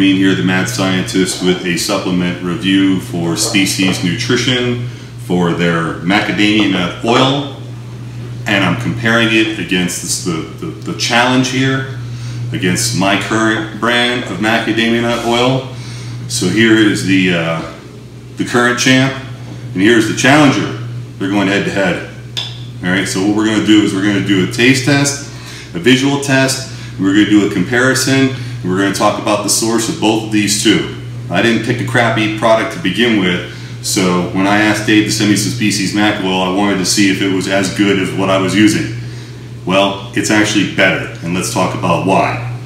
Ameen here, the mad scientist, with a supplement review for Species Nutrition for their macadamia nut oil, and I'm comparing it against the challenge here, against my current brand of macadamia nut oil. So here is the current champ, and here's the challenger. They're going head to head. All right, so what we're going to do is we're going to do a taste test, a visual test, and we're going to do a comparison, and we're going to talk about the source of both of these two. I didn't pick a crappy product to begin with, so when I asked Dave to send me some Species Mac oil, I wanted to see if it was as good as what I was using. Well, it's actually better, and let's talk about why.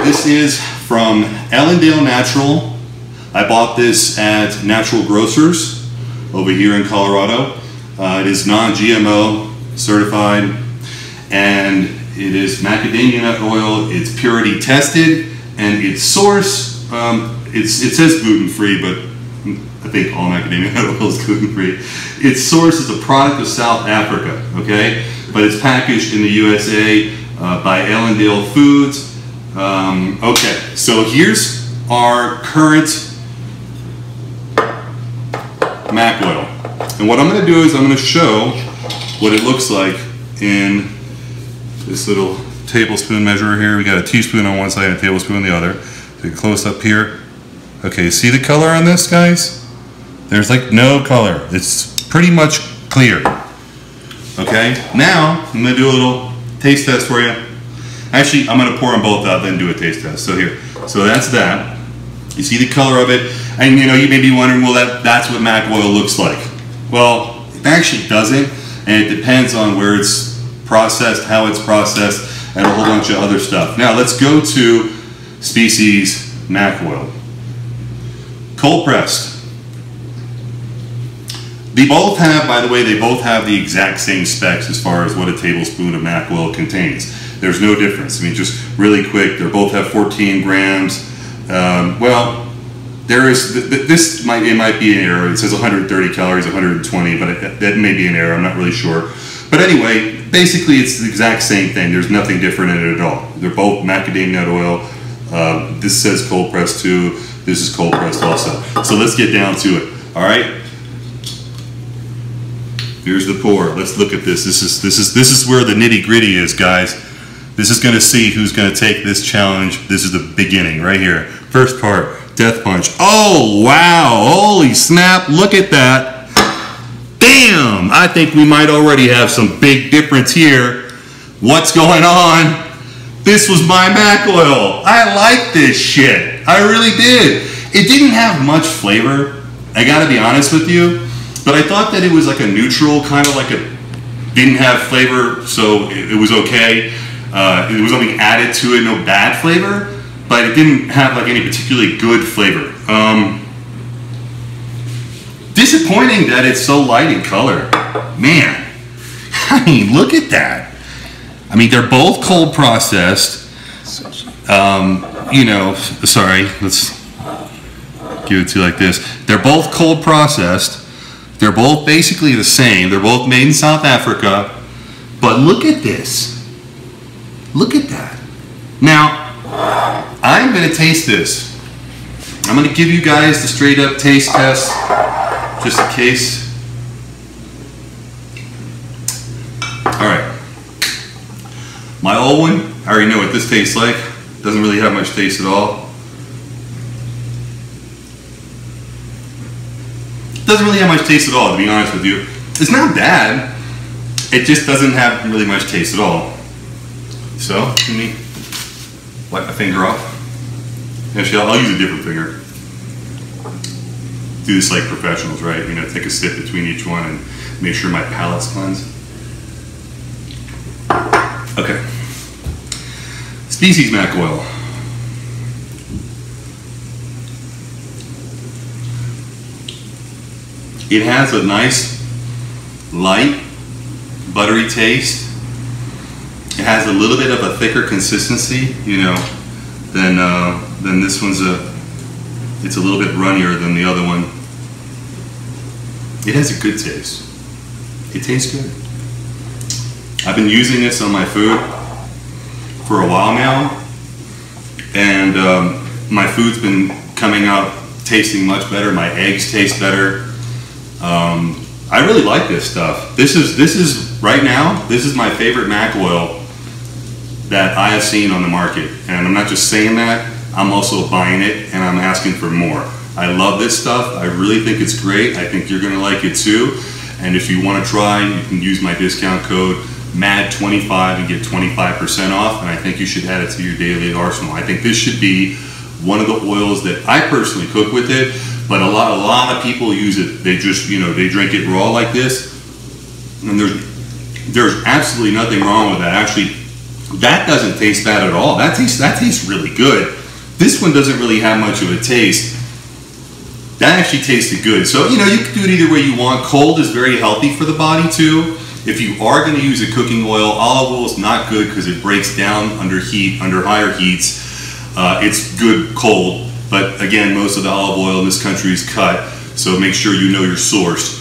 This is from Ellendale Natural. I bought this at Natural Grocers over here in Colorado. It is non-GMO certified, and it is macadamia nut oil. It's purity tested, and its source, it says gluten-free, but I think all macadamia nut oil is gluten-free. Its source is a product of South Africa, okay? But it's packaged in the USA by Ellendale Foods. Okay, so here's our current Mac oil. And what I'm going to do is I'm going to show what it looks like in this little tablespoon measurer here. We got a teaspoon on one side and a tablespoon on the other. Take a close up here. Okay, see the color on this, guys? There's like no color. It's pretty much clear. Okay, now I'm going to do a little taste test for you. Actually, I'm going to pour them both out, then do a taste test. So here, so that's that. You see the color of it, and you know, you may be wondering, well, that's what Mac oil looks like. Well, it actually doesn't, and it depends on where it's processed, how it's processed, and a whole bunch of other stuff. Now, let's go to Species Mac oil. Cold pressed. They both have, by the way, they both have the exact same specs as far as what a tablespoon of Mac oil contains. There's no difference. I mean, just really quick, they both have 14 grams. Well, there is, it might be an error. It says 130 calories, 120, but that may be an error, I'm not really sure. But anyway, basically it's the exact same thing. There's nothing different in it at all. They're both macadamia nut oil. This says cold pressed too. This is cold pressed also. So let's get down to it, all right? Here's the pour. Let's look at this. This is where the nitty gritty is, guys. This is going to see who's going to take this challenge. This is the beginning right here. First part, death punch. Oh, wow. Holy snap. Look at that. Damn. I think we might already have some big difference here. What's going on? This was my Mac oil. I like this shit. I really did. It didn't have much flavor. I got to be honest with you. But I thought that it was like a neutral, kind of like a, didn't have flavor, so it was okay. It was nothing added to it, no bad flavor, but it didn't have like any particularly good flavor. Disappointing that it's so light in color. Man, I mean, look at that. I mean, they're both cold processed. You know, sorry, let's give it to you like this. They're both cold processed. They're both basically the same. They're both made in South Africa. But look at this. Look at that. Now, I'm going to taste this. I'm going to give you guys the straight up taste test, just in case. All right. My old one, I already know what this tastes like. Doesn't really have much taste at all. Doesn't really have much taste at all, to be honest with you. It's not bad. It just doesn't have really much taste at all. So, let me wipe my finger off. Actually, I'll use a different finger. Do this like professionals, right? You know, take a sip between each one and make sure my palate's cleansed. Okay. Species Mac oil. It has a nice, light, buttery taste. It has a little bit of a thicker consistency, you know, than this one's. It's a little bit runnier than the other one. It has a good taste. It tastes good. I've been using this on my food for a while now, and My food's been coming out tasting much better. My eggs taste better. I really like this stuff. This is right now, this is my favorite Mac oil that I have seen on the market. And I'm not just saying that, I'm also buying it and I'm asking for more. I love this stuff. I really think it's great. I think you're gonna like it too. And if you wanna try, you can use my discount code MAD25 and get 25% off. And I think you should add it to your daily arsenal. I think this should be one of the oils that I personally cook with it, but a lot of people use it. They just, they drink it raw like this. And there's absolutely nothing wrong with that. Actually, that doesn't taste bad at all. That tastes really good. This one doesn't really have much of a taste. That actually tasted good. So, you can do it either way you want. Cold is very healthy for the body too. If you are going to use a cooking oil, olive oil is not good because it breaks down under higher heats. It's good cold, but again, most of the olive oil in this country is cut, so make sure you know your source.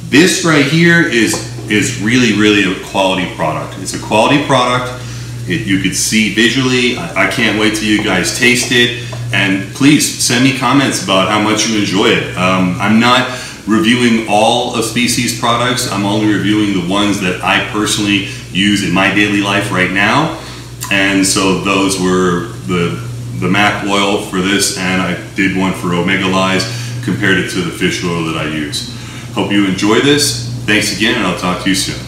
This right here is really a quality product. It's a quality product. You could see visually. I can't wait till you guys taste it. And please send me comments about how much you enjoy it. I'm not reviewing all of Species products. I'm only reviewing the ones that I personally use in my daily life right now. And so those were the Mac oil for this, and I did one for Ameen Alai, compared it to the fish oil that I use. Hope you enjoy this. Thanks again, and I'll talk to you soon.